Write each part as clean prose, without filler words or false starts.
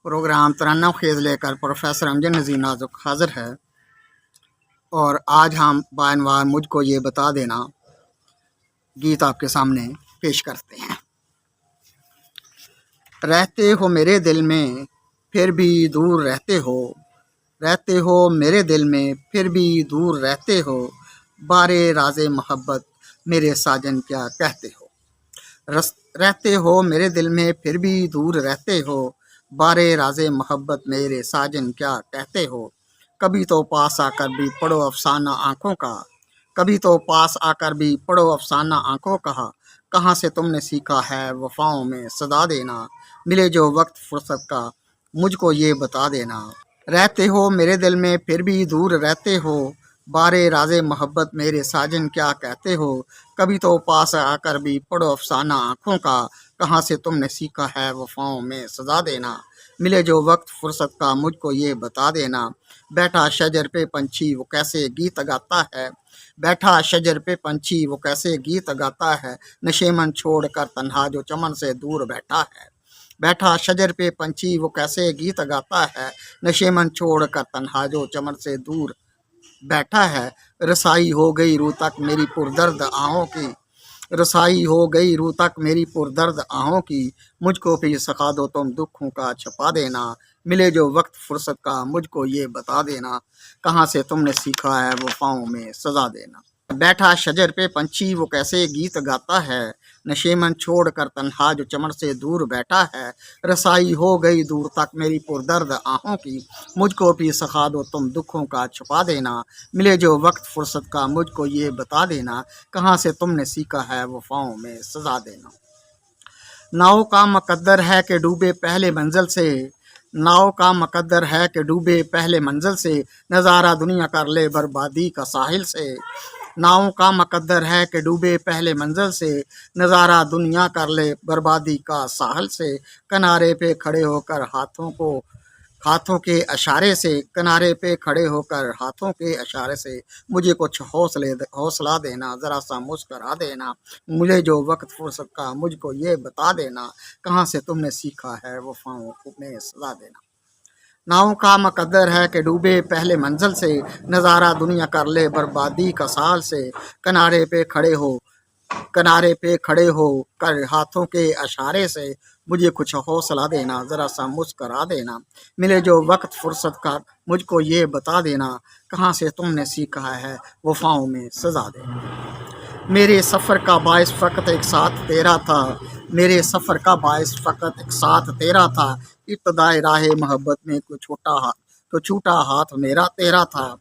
Programme तराना खेज लेकर professor Amjad नज़ीर नाजुक हाजिर है। और आज हम बानवार मुझको ये बता देना गीत आपके सामने पेश करते हैं। रहते हो मेरे दिल में फिर भी दूर रहते हो मेरे दिल में फिर भी दूर रहते हो, बारे राज़े मोहब्बत मेरे साजन क्या कहते हो। रहते हो मेरे दिल में फिर भी दूर रहते हो, बारे राज़े मोहब्बत मेरे साजन क्या कहते हो। कभी तो पास आकर भी पढ़ो अफसाना आँखों का, कभी तो पास आकर भी पढ़ो अफसाना आँखों का, कहाँ से तुमने सीखा है वफ़ाओं में सदा देना, मिले जो वक्त फुर्सत का मुझको ये बता देना। रहते हो मेरे दिल में फिर भी दूर रहते हो, बारे राज़े मोहब्बत मेरे साजन क्या कहते हो। कभी तो पास आकर भी पढ़ो अफसाना आँखों का, कहाँ से तुमने सीखा है वफ़ाओं में सजा देना, मिले जो वक्त फुर्सत का मुझको ये बता देना। बैठा शजर पे पंछी वो कैसे गीत गाता है, बैठा शजर पे पंछी वो कैसे गीत गाता है, नशेमन छोड़ कर तन्हा जो चमन से दूर बैठा है। बैठा शजर पे पंछी वो कैसे गीत गाता है, नशेमन छोड़ कर तन्हा जो चमन से दूर बैठा है। रसाई हो गई रूह तक मेरी पुरदर्द आहों की, रसाई हो गई रूह तक मेरी पुरदर्द आहों की, मुझको भी सिखा दो तुम दुखों का छुपा देना, मिले जो वक्त फुर्सत का मुझको ये बता देना, कहाँ से तुमने सीखा है वफ़ाओं में सजा देना। बैठा शजर पे पंछी वो कैसे गीत गाता है, नशेमन छोड़ कर तन्हा जो चमन से दूर बैठा है। रसाई हो गई दूर तक मेरी पुरदर्द आहों की, मुझको भी सिखा दो तुम दुखों का छुपा देना, मिले जो वक्त फुर्सत का मुझको ये बता देना, कहाँ से तुमने सीखा है वफ़ाओं में सजा देना। नाव का मुकद्दर है कि डूबे पहले मंजिल से, नाव का मुकद्दर है कि डूबे पहले मंजिल से, नज़ारा दुनिया कर ले बर्बादी का साहिल से। नाव का मुकद्दर है कि डूबे पहले मंजिल से, नज़ारा दुनिया कर ले बर्बादी का साहिल से। किनारे पे खड़े होकर हाथों के इशारे से, किनारे पे खड़े होकर हाथों के इशारे से, मुझे कुछ हौसला देना, ज़रा सा मुस्करा देना, मुझे जो वक्त फुर्सत का मुझको ये बता देना, कहाँ से तुमने सीखा है वफ़ाओं में सजा देना। नाव का मुकद्दर है कि डूबे पहले मंजिल से, नज़ारा दुनिया कर ले बर्बादी का साल से। किनारे पे खड़े हो कर हाथों के इशारे से, मुझे कुछ हौसला देना, ज़रा सा मुस्करा देना, मिले जो वक्त फुर्सत का मुझको ये बता देना, कहाँ से तुमने सीखा है वफ़ाओं में सजा देना। मेरे सफ़र का बाइस फ़कत एक साथ तेरा था, मेरे सफ़र का बाइस फ़कत एक साथ तेरा था, इब्तिदाए राहे मोहब्बत में तो छूटा हाथ मेरा तेरा था।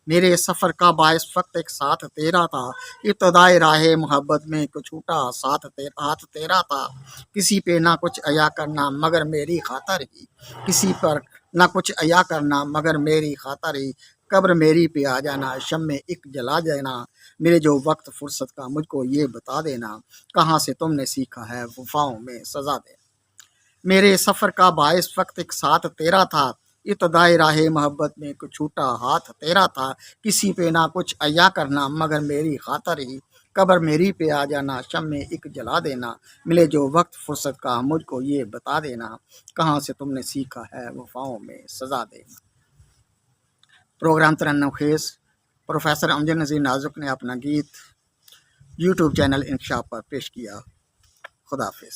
मेरे सफ़र का बाइस फ़कत एक साथ तेरा था, इब्तिदाए राहे मोहब्बत में को छूटा हाथ तेरा था। किसी पे ना कुछ अया करना मगर मेरी खातर ही, किसी पर ना कुछ अया करना मगर मेरी खातर ही, कब्र मेरी पे आ जाना शम्मे एक जला देना, मेरे जो वक्त फुर्सत का मुझको ये बता देना, कहाँ से तुमने सीखा है वफ़ाओं में सजा देना। मेरे सफ़र का बाइस वक्त एक साथ तेरा था, इब्तिदाए राहे मोहब्बत में कुछ छूटा हाथ तेरा था। किसी पे ना कुछ अया करना मगर मेरी खातर ही, कब्र मेरी पे आ जाना शम्मे एक जला देना, मिले जो वक्त फुर्सत का मुझको ये बता देना, कहाँ से तुमने सीखा है वफ़ाओं में सजा देना। प्रोग्राम तराना खेज प्रोफेसर अमजद नज़ीर नाजुक ने अपना गीत यूट्यूब चैनल इंकशाफ पर पेश किया। खुदा हाफिज़।